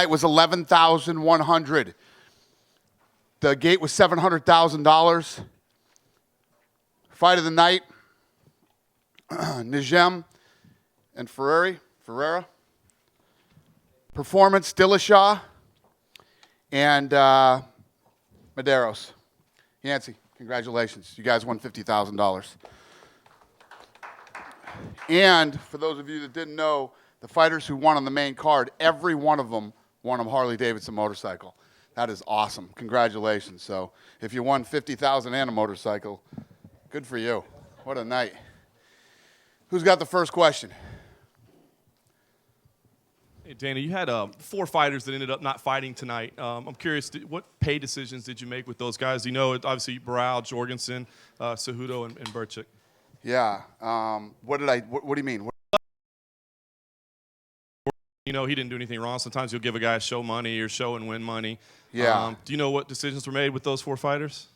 night was $11,100. The gate was $700,000. Fight of the night, Nijem and Ferreira. Performance, Dillashaw and Medeiros. Yancey, congratulations. You guys won $50,000. And for those of you that didn't know, the fighters who won on the main card, every one of them won a Harley-Davidson motorcycle. That is awesome. Congratulations. So if you won $50,000 and a motorcycle, good for you. What a night. Who's got the first question? Hey, Dana, you had 4 fighters that ended up not fighting tonight. I'm curious, what pay decisions did you make with those guys? You know, obviously, Barao, Jorgensen, Cejudo, and Berchik. Yeah. What do you mean? You know, he didn't do anything wrong. Sometimes you'll give a guy show money or show and win money. Yeah. Do you know what decisions were made with those 4 fighters?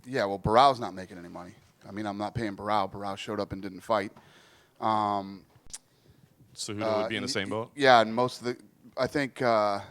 Yeah, well, Barao's not making any money. I mean, I'm not paying Barao. Barao showed up and didn't fight. Cejudo would be in the same boat? Yeah, and most of I think the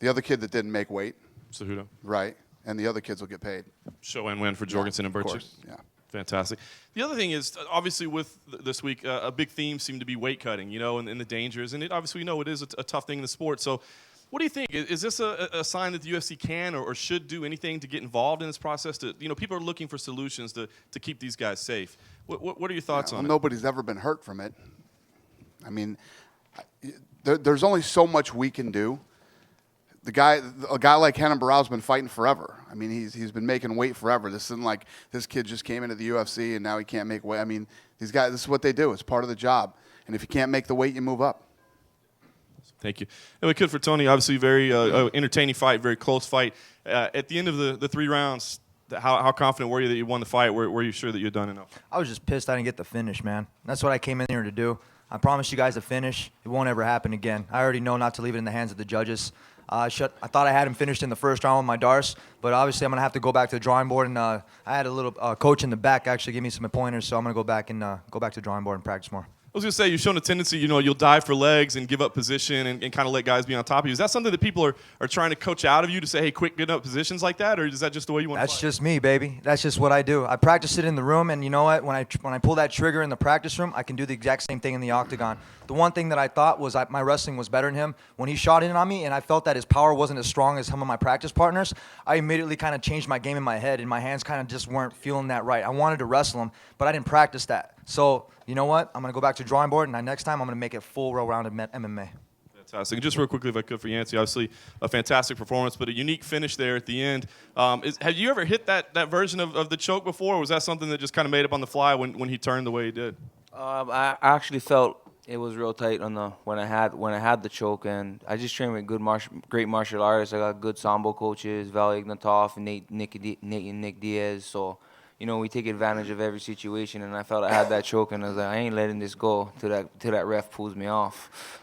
other kid that didn't make weight. Cejudo. Right, and the other kids will get paid. Show and win for Jorgensen and Berchik. Of course, yeah. Fantastic. The other thing is, obviously, with this week, a big theme seemed to be weight cutting, you know, and the dangers. And obviously, we know it is a tough thing in the sport. So what do you think? Is this a sign that the UFC can or should do anything to get involved in this process? People are looking for solutions to keep these guys safe. What are your thoughts on it? Nobody's ever been hurt from it. I mean, there's only so much we can do. A guy like Renan Barao's been fighting forever. I mean, he's been making weight forever. This isn't like this kid just came into the UFC and now he can't make weight. I mean, these guys, this is what they do. It's part of the job. And if you can't make the weight, you move up. Thank you. And we could for Tony, obviously very entertaining fight, very close fight. At the end of the 3 rounds, how confident were you that you won the fight? Were you sure that you had done enough? I was just pissed I didn't get the finish, man. That's what I came in here to do. I promised you guys a finish. It won't ever happen again. I already know not to leave it in the hands of the judges. I thought I had him finished in the first round with my Darce, but obviously I'm going to have to go back to the drawing board. And I had a little coach in the back actually give me some pointers, so I'm going to go back to the drawing board and practice more. I was going to say, you've shown a tendency, you'll dive for legs and give up position and kind of let guys be on top of you. Is that something that people are trying to coach out of you to say, hey, quick, get up positions like that? Or is that just the way you want to That's just me, baby. That's just what I do. I practice it in the room, and you know what? When I pull that trigger in the practice room, I can do the exact same thing in the octagon. The one thing that I thought was my wrestling was better than him. When he shot in on me and I felt that his power wasn't as strong as some of my practice partners, I immediately kind of changed my game in my head, and my hands kind of just weren't feeling that right. I wanted to wrestle him, but I didn't practice that. So, you know what? I'm going to go back to the drawing board, and next time I'm going to make it full well-rounded MMA. Fantastic. And just real quickly, if I could, for Yancey, obviously a fantastic performance, but a unique finish there at the end. Have you ever hit that version of the choke before, or was that something that just kind of made up on the fly when he turned the way he did? I actually felt it was real tight on when I had the choke, and I just trained with great martial artists. I got good sambo coaches, Val Ignatov and Nick Diaz. So, we take advantage of every situation, and I felt I had that choke, and I was like, I ain't letting this go till that ref pulls me off.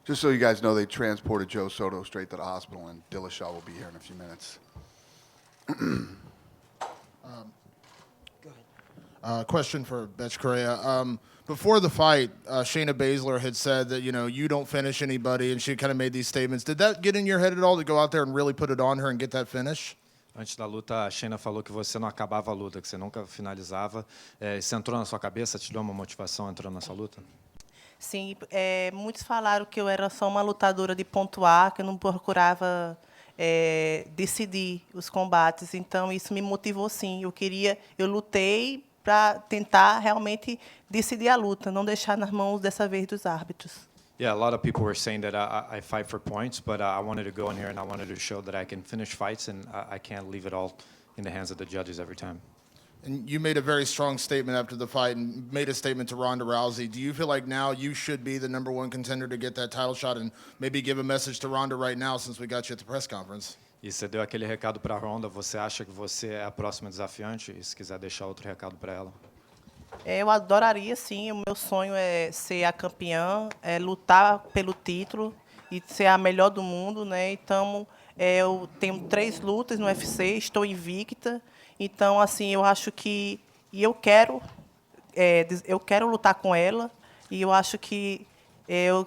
Just so you guys know, they transported Joe Soto straight to the hospital, and Dillashaw will be here in a few minutes. Question for Betch Correa. Before the fight, Shayna Baszler had said that, you don't finish anybody, and she kind of made these statements. Did that get in your head at all to go out there and really put it on her and get that finish? Antes da luta, a Shayna falou que você não acabava a luta, que você nunca finalizava. Isso entrou na sua cabeça? Te deu uma motivação entrando nessa luta? Sim, muitos falaram que eu era só uma lutadora de pontuar, que eu não procurava decidir os combates. Então, isso me motivou, sim. Eu lutei para tentar realmente decidir a luta, não deixar nas mãos, dessa vez, dos árbitros. Yeah, a lot of people were saying that I fight for points, but I wanted to go in here and I wanted to show that I can finish fights, and I can't leave it all in the hands of the judges every time. And you made a very strong statement after the fight and made a statement to Ronda Rousey. Do you feel like now you should be the #1 contender to get that title shot, and maybe give a message to Ronda right now since we got you at the press conference? E você deu aquele recado para a Ronda, você acha que você é a próxima desafiante? E se quiser deixar outro recado para ela? Eu adoraria, sim. O meu sonho é ser a campeã, lutar pelo título e ser a melhor do mundo, né? Então, eu tenho 3 lutas no UFC, estou invicta. Então, assim, eu acho que eu quero lutar com ela, e eu acho que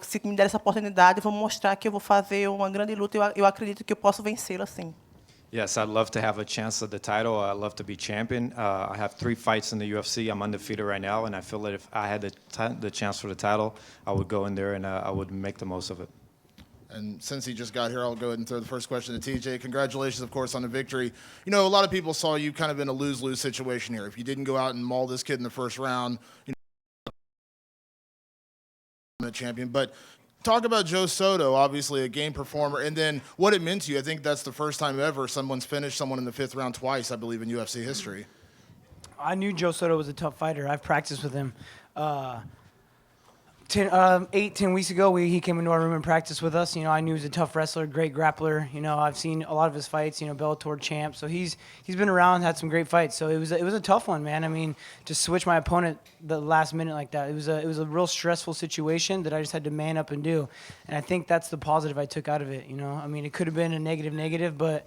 se me der essa oportunidade, eu vou mostrar que eu vou fazer uma grande luta. Eu acredito que eu posso vencê-la, sim. Yes, I'd love to have a chance at the title. I'd love to be champion. I have 3 fights in the UFC. I'm undefeated right now, and I feel that if I had the chance for the title, I would go in there and I would make the most of it. And since he just got here, I'll go ahead and throw the first question to TJ. Congratulations, of course, on the victory. You know, a lot of people saw you kind of in a lose-lose situation here. If you didn't go out and maul this kid in the first round, you know, champion. But talk about Joe Soto, obviously a game performer, and then what it meant to you. I think that's the first time ever someone's finished someone in the 5th round twice, I believe, in UFC history. I knew Joe Soto was a tough fighter. I've practiced with him. 10 weeks ago, he came into our room and practiced with us. You know, I knew he was a tough wrestler, great grappler. You know, I've seen a lot of his fights. You know, Bellator champ. So he's been around, had some great fights. So it was a tough one, man. I mean, to switch my opponent the last minute like that, it was a real stressful situation that I just had to man up and do. And I think that's the positive I took out of it. You know, I mean, it could have been a negative, but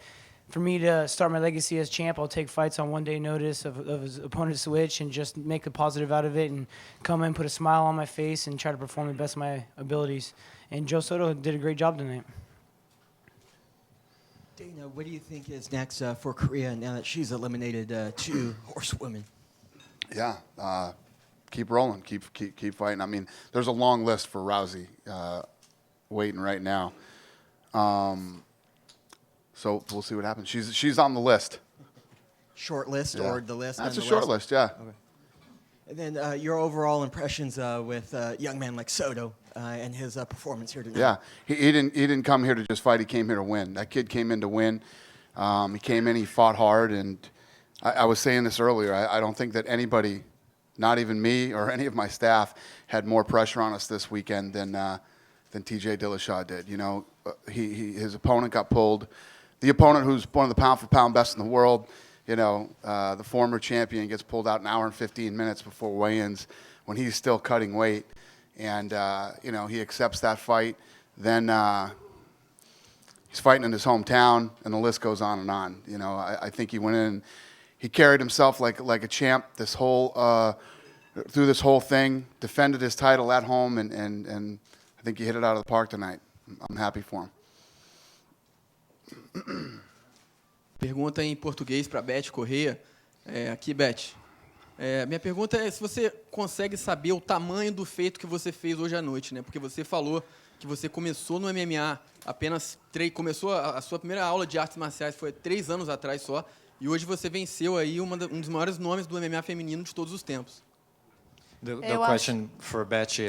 for me to start my legacy as champ, I'll take fights on 1 day notice of his opponent's switch and just make the positive out of it and come in, put a smile on my face, and try to perform the best of my abilities. And Joe Soto did a great job tonight. Dana, what do you think is next for Korea now that she's eliminated 2 horsewomen? Yeah, keep rolling, keep fighting. I mean, there's a long list for Rousey waiting right now. So we'll see what happens. She's on the list. Short list, Yeah. or the list? That's a nonetheless? short list, yeah. Okay. And then your overall impressions with a young man like Soto and his performance here tonight. Yeah, he didn't come here to just fight. He came here to win. That kid came in to win. He came in, he fought hard, and I was saying this earlier. I don't think that anybody, not even me or any of my staff, had more pressure on us this weekend than TJ Dillashaw did. You know, his opponent got pulled. The opponent, who's one of the pound-for-pound best in the world, you know, the former champion, gets pulled out an hour and 15 minutes before weigh-ins when he's still cutting weight. And, you know, he accepts that fight. Then he's fighting in his hometown, and the list goes on and on. You know, I think he went in, he carried himself like a champ this whole through this whole thing, defended his title at home, and I think he hit it out of the park tonight. I'm happy for him. Pergunta em português para Beth Correia. Aqui, Beth. Minha pergunta é se você consegue saber o tamanho do feito que você fez hoje à noite, né? Porque você falou que você começou no MMA começou a sua primeira aula de artes marciais foi 3 anos atrás só, e hoje você venceu aí um dos maiores nomes do MMA feminino de todos os tempos. The question for Betchy,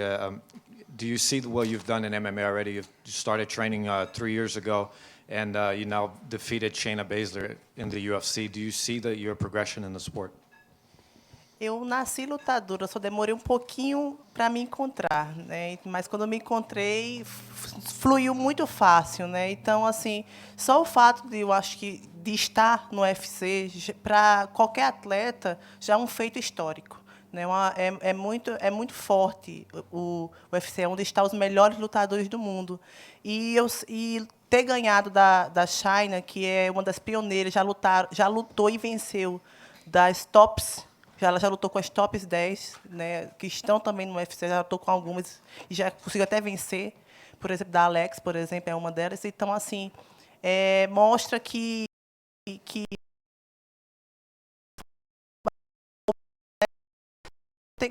do you see what you've done in MMA already? You started training 3 years ago, and you now defeated Shayna Baszler in the UFC. Do you see your progression in the sport? Eu nasci lutadora, só demorei um pouquinho para me encontrar, né? Mas quando eu me encontrei, fluiu muito fácil, né? Então, assim, só o fato eu acho que de estar no UFC, para qualquer atleta, já é um feito histórico. Né? É muito forte o UFC, onde estão os melhores lutadores do mundo. E ter ganhado da China, que é uma das pioneiras, já lutou e venceu das tops. Ela já lutou com as tops 10, né, que estão também no UFC, já lutou com algumas e já conseguiu até vencer. Por exemplo, da Alex, por exemplo, é uma delas. Então, assim, mostra que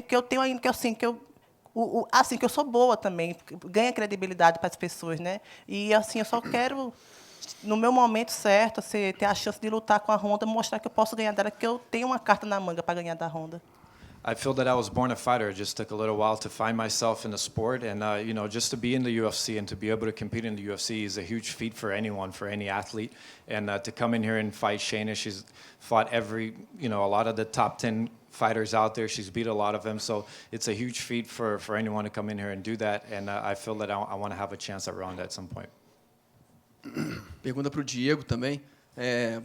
eu tenho ainda, que eu sou boa também, ganha credibilidade para as pessoas, né? E assim, eu só quero, no meu momento certo, ter a chance de lutar com a Ronda, mostrar que eu posso ganhar dela, que eu tenho uma carta na manga para ganhar da Ronda. I feel that I was born a fighter. It just took a little while to find myself in the sport, and you know, just to be in the UFC and to be able to compete in the UFC is a huge feat for anyone, for any athlete. And to come in here and fight Shayna, she's fought a lot of the top 10 fighters out there. She's beat a lot of them, so it's a huge feat for anyone to come in here and do that. And I feel that I want to have a chance at Ronda at some point. Pergunta para o Diego também.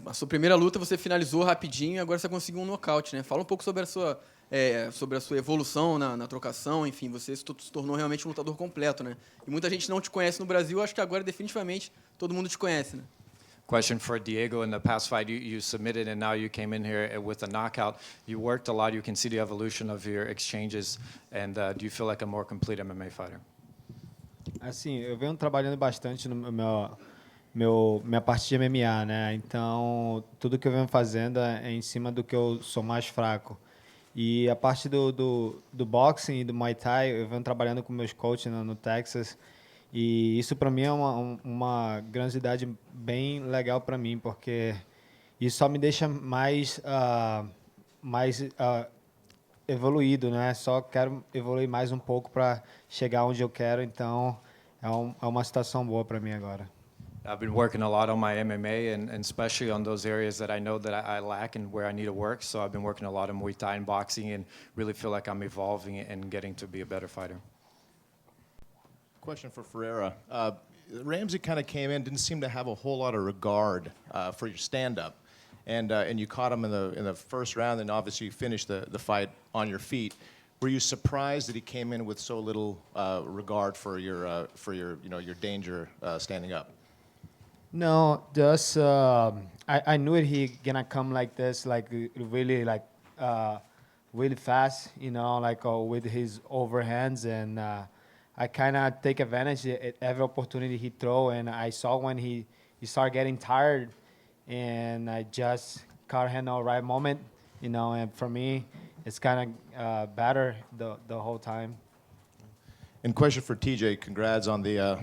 A sua primeira luta você finalizou rapidinho e agora você conseguiu um nocaute, né? Fala um pouco sobre a sua evolução na trocação, enfim, você se tornou realmente um lutador completo, né? E muita gente não te conhece no Brasil, acho que agora definitivamente todo mundo te conhece, né? Question for Diego. In the past fight, you submitted, and now you came in here with a knockout. You worked a lot. You can see the evolution of your exchanges. And do you feel like a more complete MMA fighter? Assim, eu venho trabalhando bastante no minha parte de MMA, né? Então, tudo que eu venho fazendo é em cima do que eu sou mais fraco. E a parte do boxing e do Muay Thai, eu venho trabalhando com meus coaches no Texas. E isso, para mim, é uma grandiosidade bem legal para mim, porque isso só me deixa mais evoluído, né? Só quero evoluir mais um pouco para chegar onde eu quero. Então, é uma situação boa para mim agora. I've been working a lot on my MMA and especially on those areas that I know that I lack and where I need to work. So I've been working a lot on Muay Thai and boxing and really feel like I'm evolving and getting to be a better fighter. Question for Ferreira. Ramsey kind of came in, didn't seem to have a whole lot of regard for your stand-up, and you caught him in the first round, and obviously you finished the fight on your feet. Were you surprised that he came in with so little regard for your your danger standing up? No, just I knew he gonna come like this, like really really fast, with his overhands, and I kind of take advantage at every opportunity he throw, and I saw when he started getting tired, and I just caught him at the right moment, and for me, it's kind of better the whole time. And question for TJ. Congrats on the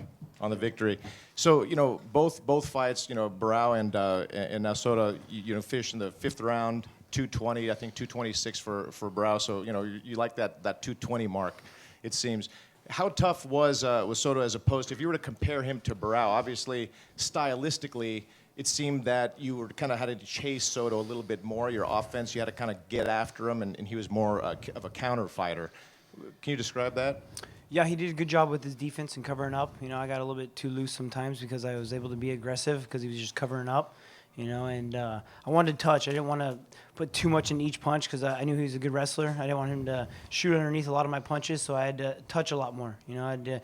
victory. So both fights, Barao and now Soto, finished in the 5th round, 220. I think 226 for Barao. So you like that 220 mark, it seems. How tough was Soto as opposed to, if you were to compare him to Barao? Obviously, stylistically, it seemed that you were kind of had to chase Soto a little bit more. Your offense, you had to kind of get after him, and he was more of a counter fighter. Can you describe that? Yeah, he did a good job with his defense and covering up. I got a little bit too loose sometimes because I was able to be aggressive because he was just covering up, and I wanted to touch. I didn't want to put too much in each punch because I knew he was a good wrestler. I didn't want him to shoot underneath a lot of my punches, so I had to touch a lot more. I had to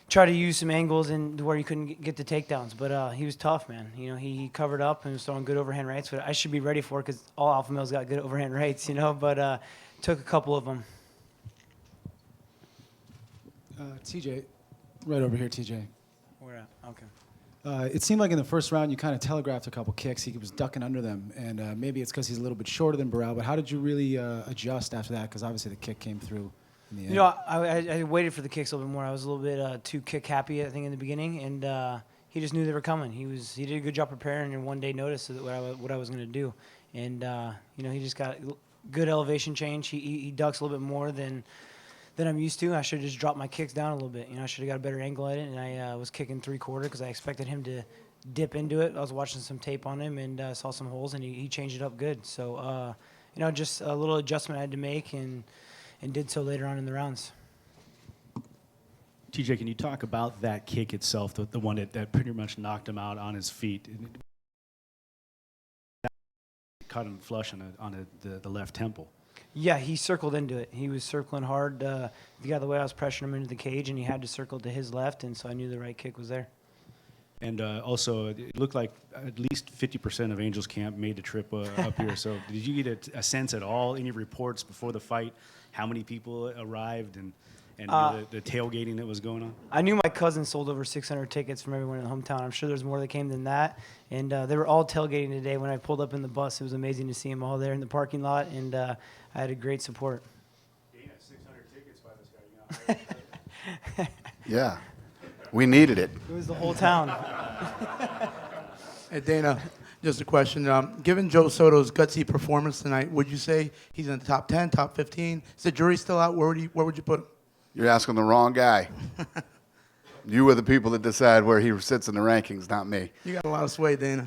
try to use some angles and where he couldn't get the takedowns. But he was tough, man. He covered up and was throwing good overhand rights, but I should be ready for it because all alpha males got good overhand rights, but took a couple of them. TJ, right over here, TJ. Where at? Okay. It seemed like in the first round you kind of telegraphed a couple kicks. He was ducking under them, and maybe it's because he's a little bit shorter than Barao. But how did you really adjust after that? Because obviously the kick came through in the end. I waited for the kicks a little bit more. I was a little bit too kick happy, I think, in the beginning, and he just knew they were coming. He did a good job preparing in one day notice of what I was going to do, and he just got good elevation change. He ducks a little bit more than I'm used to. I should have just dropped my kicks down a little bit. I should have got a better angle at it, and I was kicking 3/4 because I expected him to dip into it. I was watching some tape on him and saw some holes, and he changed it up good. So, just a little adjustment I had to make, and did so later on in the rounds. TJ, can you talk about that kick itself, the one that pretty much knocked him out on his feet? Caught him flush on the left temple. Yeah, he circled into it. He was circling hard. The other way I was pressuring him into the cage, and he had to circle to his left, and so I knew the right kick was there. And also, it looked like at least 50% of Angels Camp made the trip up here. So did you get a sense at all, any reports before the fight, how many people arrived and the tailgating that was going on? I knew my cousin sold over 600 tickets from everyone in the hometown. I'm sure there's more that came than that. And they were all tailgating today. When I pulled up in the bus, it was amazing to see them all there in the parking lot, and I had a great support. Dana, 600 tickets by this guy. Yeah. We needed it. It was the whole town. Hey, Dana, just a question. Given Joe Soto's gutsy performance tonight, would you say he's in the top 10, top 15? Is the jury still out? Where would you put him? You're asking the wrong guy. You are the people that decide where he sits in the rankings, not me. You got a lot of sway, Dana.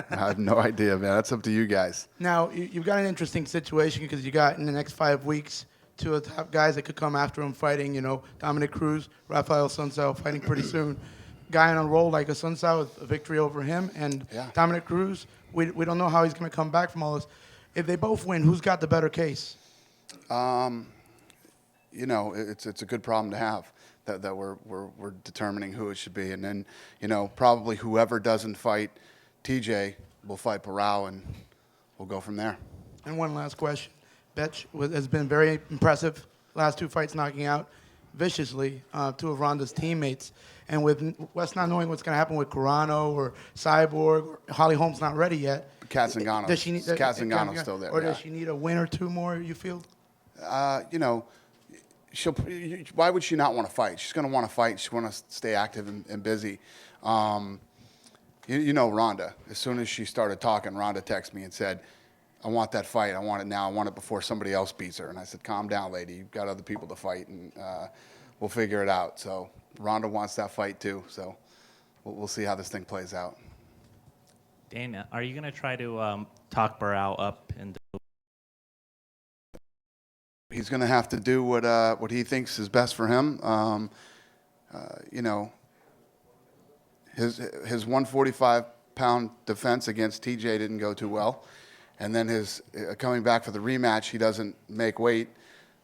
I have no idea, man. That's up to you guys. Now, you've got an interesting situation because you got in the next 5 weeks two of the top guys that could come after him fighting, Dominic Cruz, Rafael Sunsao fighting pretty soon. Guy on a roll like a Sunsao with a victory over him, and Dominic Cruz, we don't know how he's going to come back from all this. If they both win, who's got the better case? It's a good problem to have that we're determining who it should be, and then probably whoever doesn't fight TJ will fight Barao, and we'll go from there. And one last question. Betch has been very impressive. Last two fights knocking out. viciously, two of Ronda's teammates. And with Wes not knowing what's going to happen with Carano or Cyborg, or Holly Holm's not ready yet. Katzengano's Does she need Katzengano's still there. Or yeah. does she need a win or two more, you feel? You know, why would she not want to fight? She's going to want to fight. She's going to stay active and busy. You know Ronda. As soon as she started talking, Ronda texted me and said, I want that fight. I want it now. I want it before somebody else beats her. And I said, calm down, lady. You've got other people to fight, and we'll figure it out. So Ronda wants that fight too. So we'll see how this thing plays out. Dana, are you going to try to talk Barao up and He's going to have to do what he thinks is best for him. You know, his 145-pound defense against TJ didn't go too well, and then his coming back for the rematch, he doesn't make weight.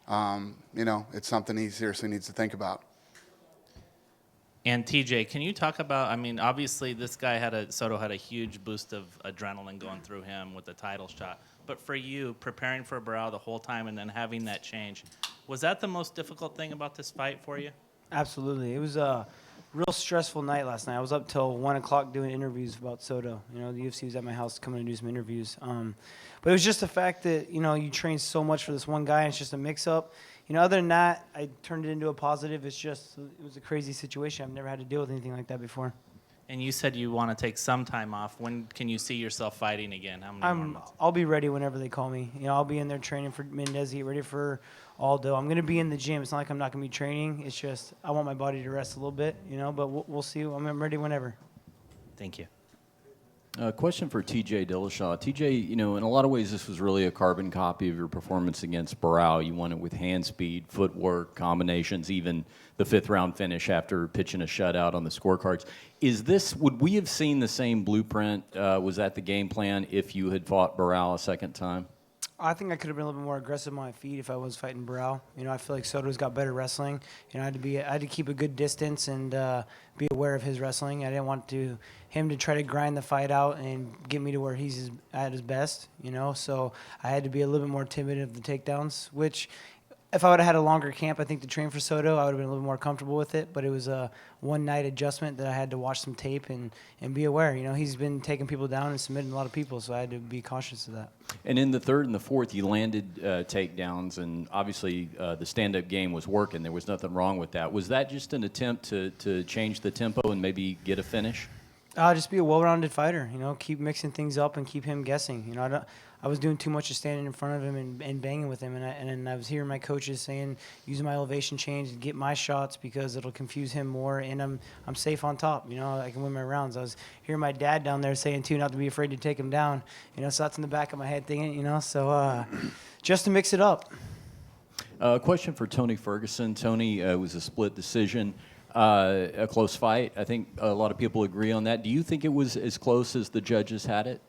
You know, it's something he seriously needs to think about. And TJ, can you talk about, I mean, obviously this guy Soto had a huge boost of adrenaline going through him with the title shot. But for you, preparing for Barao the whole time and then having that change, was that the most difficult thing about this fight for you? Absolutely. It was a real stressful night last night. I was up till 1 o'clock doing interviews about Soto. You know, the UFC was at my house coming to do some interviews. But it was just the fact that, you know, you train so much for this one guy, and it's just a mix-up. You know, other than that, I turned it into a positive. It was a crazy situation. I've never had to deal with anything like that before. And you said you want to take some time off. When can you see yourself fighting again? How many more months? I'll be ready whenever they call me. You know, I'll be in there training for Mendez, get ready for Aldo. I'm going to be in the gym. It's not like I'm not going to be training. It's just I want my body to rest a little bit, you know, but we'll see. I'm ready whenever. Thank you. Question for TJ Dillashaw. TJ, you know, in a lot of ways, this was really a carbon copy of your performance against Barao. You won it with hand speed, footwork, combinations, even the fifth-round finish after pitching a shutout on the scorecards. Would we have seen the same blueprint? Was that the game plan if you had fought Barao a second time? I think I could have been a little bit more aggressive on my feet if I was fighting Barao. You know, I feel like Soto's got better wrestling. You know, I had to keep a good distance and be aware of his wrestling. I didn't want him to try to grind the fight out and get me to where he's at his best. You know, so I had to be a little bit more timid of the takedowns. Which, if I would have had a longer camp, I think to train for Soto, I would have been a little more comfortable with it. But it was a one-night adjustment that I had to watch some tape and be aware. You know, he's been taking people down and submitting a lot of people, so I had to be cautious of that. And in the third and the fourth, you landed takedowns, and obviously the stand-up game was working. There was nothing wrong with that. Was that just an attempt to change the tempo and maybe get a finish? Just be a well-rounded fighter. You know, keep mixing things up and keep him guessing. You know, I was doing too much of standing in front of him and banging with him, and I was hearing my coaches saying, using my elevation change to get my shots because it'll confuse him more, and I'm safe on top. You know, I can win my rounds. I was hearing my dad down there saying too, not to be afraid to take him down. You know, so that's in the back of my head thinking, you know, so just to mix it up. A question for Tony Ferguson. Tony, it was a split decision. A close fight. I think a lot of people agree on that. Do you think it was as close as the judges had it?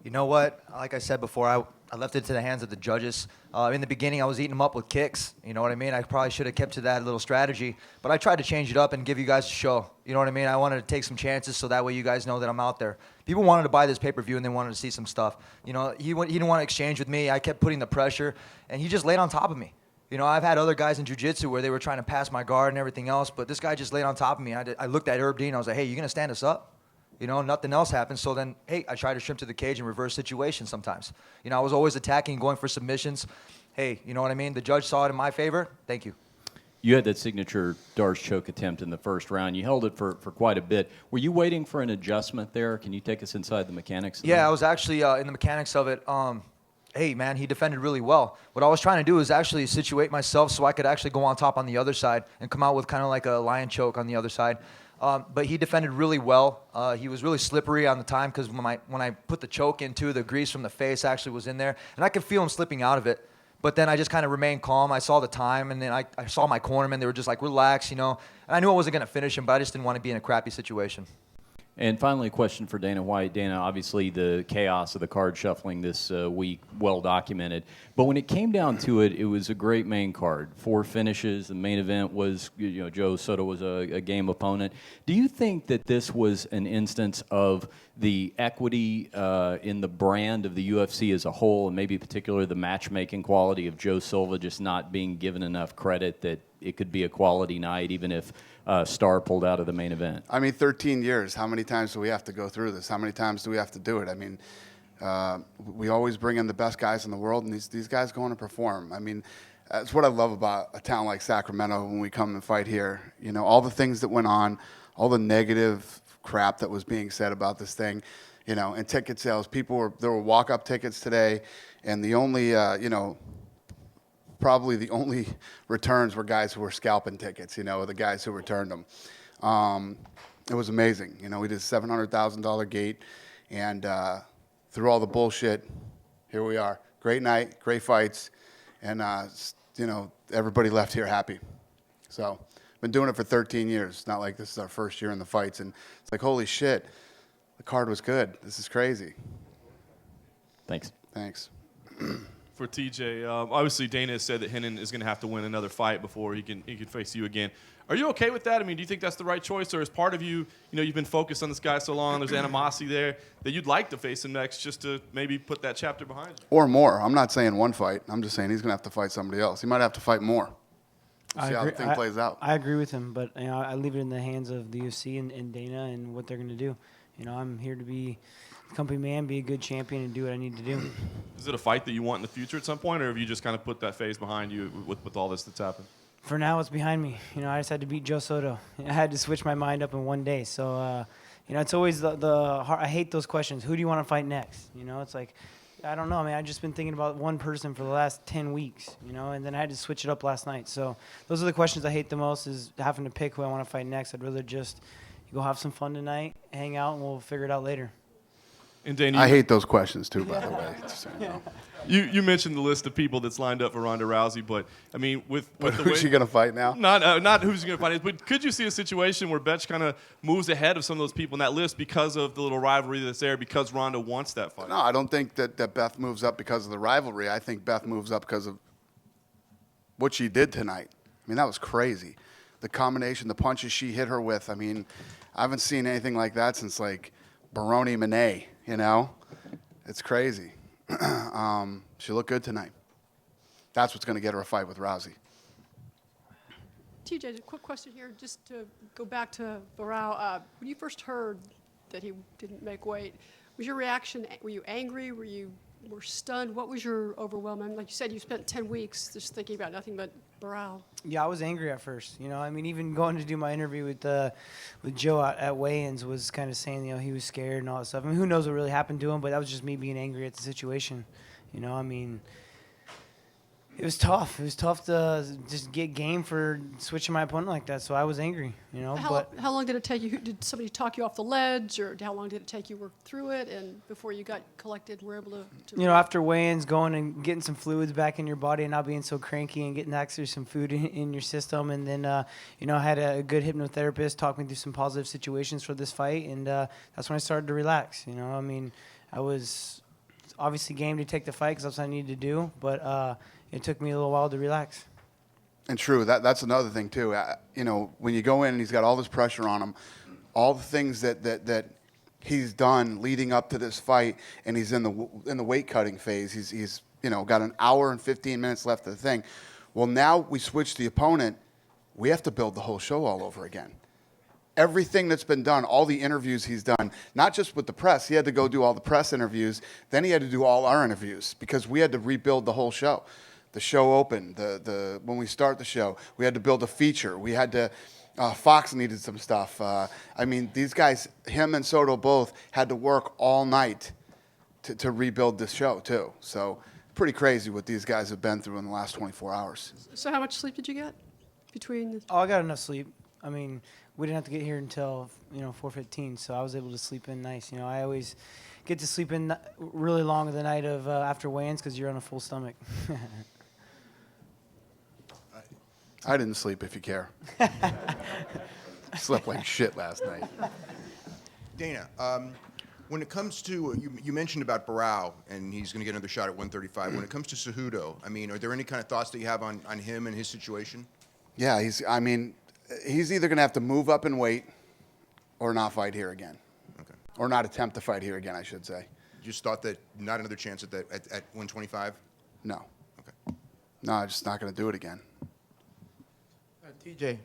You know what? Like I said before, I left it to the hands of the judges. In the beginning, I was eating them up with kicks. You know what I mean? I probably should have kept to that little strategy. But I tried to change it up and give you guys a show. You know what I mean? I wanted to take some chances so that way you guys know that I'm out there. People wanted to buy this pay-per-view and they wanted to see some stuff. You know, he didn't want to exchange with me. I kept putting the pressure, and he just laid on top of me. You know, I've had other guys in jiu-jitsu where they were trying to pass my guard and everything else, but this guy just laid on top of me. I looked at Herb Dean. I was like, hey, you going to stand us up? You know, nothing else happened. So then, hey, I try to shrimp to the cage and reverse situations sometimes. You know, I was always attacking, going for submissions. Hey, you know what I mean? The judge saw it in my favor. Thank you. You had that signature Darce choke attempt in the first round. You held it for quite a bit. Were you waiting for an adjustment there? Can you take us inside the mechanics of that? Yeah, I was actually in the mechanics of it. Hey, man, he defended really well. What I was trying to do is actually situate myself so I could actually go on top on the other side and come out with kind of like a lion choke on the other side. But he defended really well. He was really slippery on the time because when I put the choke into, the grease from the face actually was in there. And I could feel him slipping out of it. But then I just kind of remained calm. I saw the time, and then I saw my cornermen. They were just like, relax, you know. And I knew I wasn't going to finish him, but I just didn't want to be in a crappy situation. And finally, a question for Dana White. Dana, obviously the chaos of the card shuffling this week, well documented. But when it came down to it, it was a great main card. 4 finishes. The main event was, you know, Joe Soto was a game opponent. Do you think that this was an instance of the equity in the brand of the UFC as a whole, and maybe particularly the matchmaking quality of Joe Silva just not being given enough credit, that it could be a quality night, even if Starr pulled out of the main event. I mean, 13 years. How many times do we have to go through this? How many times do we have to do it? I mean, we always bring in the best guys in the world, and these guys go on to perform. I mean, that's what I love about a town like Sacramento when we come and fight here. You know, all the things that went on, all the negative crap that was being said about this thing, you know, and ticket sales. There were walk-up tickets today, and the only, you know, probably the only returns were guys who were scalping tickets, you know, the guys who returned them. It was amazing. You know, we did a $700,000 gate, and through all the bullshit, here we are. Great night, great fights, and, you know, everybody left here happy. So, been doing it for 13 years. It's not like this is our first year in the fights, and it's like, holy shit, the card was good. This is crazy. Thanks. Thanks. For TJ, obviously Dana has said that Hennon is going to have to win another fight before he can face you again. Are you okay with that? I mean, do you think that's the right choice, or is part of you, you know, you've been focused on this guy so long, there's animosity there, that you'd like to face him next just to maybe put that chapter behind you? Or more. I'm not saying one fight. I'm just saying he's going to have to fight somebody else. He might have to fight more. We'll see how the thing plays out. I agree with him, but you know, I leave it in the hands of the UFC and Dana and what they're going to do. You know, I'm here to be a company man, be a good champion, and do what I need to do. Is it a fight that you want in the future at some point, or have you just kind of put that phase behind you with all this that's happened? For now, it's behind me. You know, I just had to beat Joe Soto. I had to switch my mind up in one day. So, you know, it's always I hate those questions. Who do you want to fight next? You know, it's like, I don't know. I mean, I've just been thinking about one person for the last 10 weeks, you know, and then I had to switch it up last night. So those are the questions I hate the most, is having to pick who I want to fight next. I'd rather just go have some fun tonight, hang out, and we'll figure it out later. And Dana, I hate those questions too, by the way. Just so you know. You mentioned the list of people that's lined up for Ronda Rousey, but I mean, with the Who's way, she going to fight now? Not who's she going to fight, but could you see a situation where Betch kind of moves ahead of some of those people in that list because of the little rivalry that's there, because Ronda wants that fight? No, I don't think that Beth moves up because of the rivalry. I think Beth moves up because of what she did tonight. I mean, that was crazy. The combination, the punches she hit her with. I mean, I haven't seen anything like that since like Baroni Monet, you know? It's crazy. She looked good tonight. That's what's going to get her a fight with Rousey. TJ, a quick question here, just to go back to Barao. When you first heard that he didn't make weight, was your reaction, were you angry? Were you stunned? What was your overwhelming? Like you said, you spent 10 weeks just thinking about nothing but Barao. Yeah, I was angry at first. You know, I mean, even going to do my interview with Joe at weigh-ins was kind of saying, you know, he was scared and all that stuff. I mean, who knows what really happened to him, but that was just me being angry at the situation. You know, I mean, it was tough. It was tough to just get game for switching my opponent like that, so I was angry, you know. How long did it take you? Did somebody talk you off the ledge, or how long did it take you to work through it, and before you got collected, were able to you know, after weigh-ins, going and getting some fluids back in your body and not being so cranky and getting actually some food in your system, and then, you know, I had a good hypnotherapist talk me through some positive situations for this fight, and that's when I started to relax, you know. I mean, I was obviously game to take the fight because that's what I needed to do, but it took me a little while to relax. And true, that's another thing too. You know, when you go in and he's got all this pressure on him, all the things that he's done leading up to this fight, and he's in the weight cutting phase. He's you know, got an hour and 15 minutes left of the thing. Well, now we switch the opponent. We have to build the whole show all over again. Everything that's been done, all the interviews he's done, not just with the press. He had to go do all the press interviews. Then he had to do all our interviews because we had to rebuild the whole show. The show opened. When we start the show, we had to build a feature. We had to. Fox needed some stuff. I mean, these guys, him and Soto both, had to work all night to rebuild this show too. So pretty crazy what these guys have been through in the last 24 hours. So how much sleep did you get between? Oh, I got enough sleep. I mean, we didn't have to get here until 4:15, so I was able to sleep in nice. You know, I always get to sleep in really long the night of after weigh-ins because you're on a full stomach. I didn't sleep, if you care. Slept like shit last night. Dana, when it comes to, you mentioned about Barao, and he's going to get another shot at 135. When it comes to Cejudo, I mean, are there any kind of thoughts that you have on him and his situation? Yeah, he's either going to have to move up in weight or not fight here again. Okay. Or not attempt to fight here again, I should say. You just thought that not another chance at 125? No. Okay. No, I'm just not going to do it again. TJ,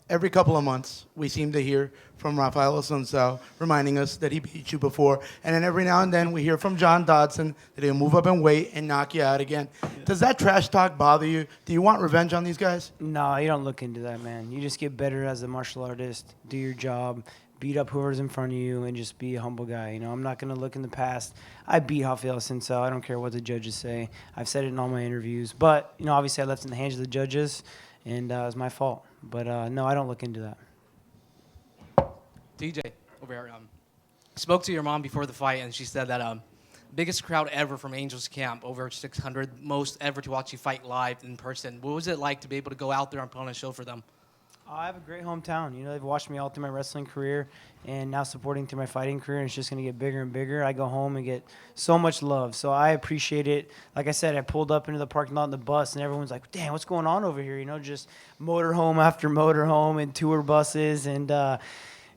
every couple of months we seem to hear from Rafael Assunção reminding us that he beat you before, and then every now and then we hear from John Dodson that he'll move up in weight and knock you out again. Does that trash talk bother you? Do you want revenge on these guys? No, you don't look into that, man. You just get better as a martial artist, do your job, beat up whoever's in front of you, and just be a humble guy. I'm not going to look in the past. I beat Rafael Assunção. I don't care what the judges say. I've said it in all my interviews. But, obviously I left it in the hands of the judges, and it was my fault. But, no, I don't look into that. DJ, over here. Spoke to your mom before the fight, and she said that biggest crowd ever from Angels Camp, over 600, most ever to watch you fight live in person. What was it like to be able to go out there and put on a show for them? I have a great hometown. They've watched me all through my wrestling career and now supporting through my fighting career, and it's just going to get bigger and bigger. I go home and get so much love, so I appreciate it. Like I said, I pulled up into the parking lot in the bus, and everyone's like, damn, what's going on over here? Just motorhome after motorhome and tour buses, and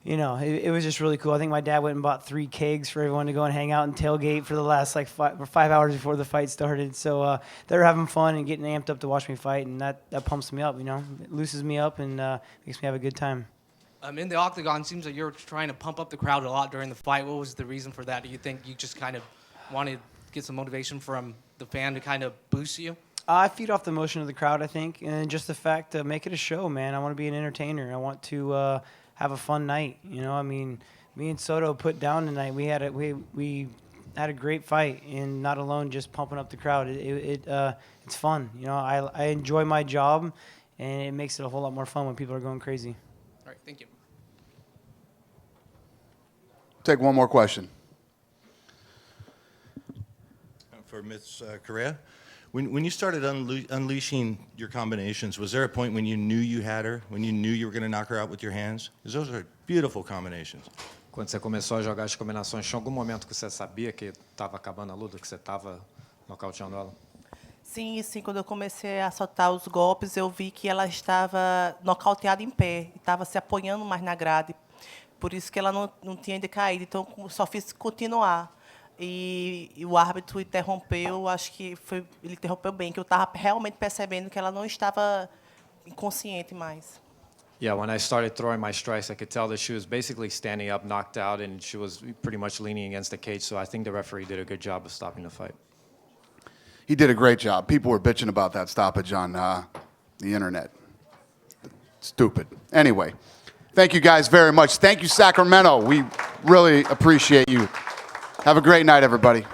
it was just really cool. I think my dad went and bought 3 kegs for everyone to go and hang out and tailgate for the last 5 hours before the fight started. So they were having fun and getting amped up to watch me fight, and that pumps me up. It loosens me up and makes me have a good time. In the octagon, it seems like you're trying to pump up the crowd a lot during the fight. What was the reason for that? Do you think you just kind of wanted to get some motivation from the fan to kind of boost you? I feed off the emotion of the crowd, I think, and just the fact to make it a show, man. I want to be an entertainer. I want to have a fun night. Me and Soto put down tonight. We had a great fight, and not alone just pumping up the crowd. It's fun. I enjoy my job, and it makes it a whole lot more fun when people are going crazy. All right, thank you. Take one more question. For Ms. Correa, when you started unleashing your combinations, was there a point when you knew you had her, when you knew you were going to knock her out with your hands? Because those are beautiful combinations. Quando você começou a jogar as combinações, tinha algum momento que você sabia que estava acabando a luta, que você estava nocauteando ela? Sim, quando eu comecei a soltar os golpes, eu vi que ela estava nocauteada em pé, estava se apoiando mais na grade. Por isso que ela não tinha decaído, então só fiz continuar. E o árbitro interrompeu, acho que ele interrompeu bem, que eu estava realmente percebendo que ela não estava inconsciente mais. Yeah, when I started throwing my strikes, I could tell that she was basically standing up, knocked out, and she was pretty much leaning against the cage, so I think the referee did a good job of stopping the fight. He did a great job. People were bitching about that stoppage on the internet. Stupid. Anyway, thank you guys very much. Thank you, Sacramento. We really appreciate you. Have a great night, everybody.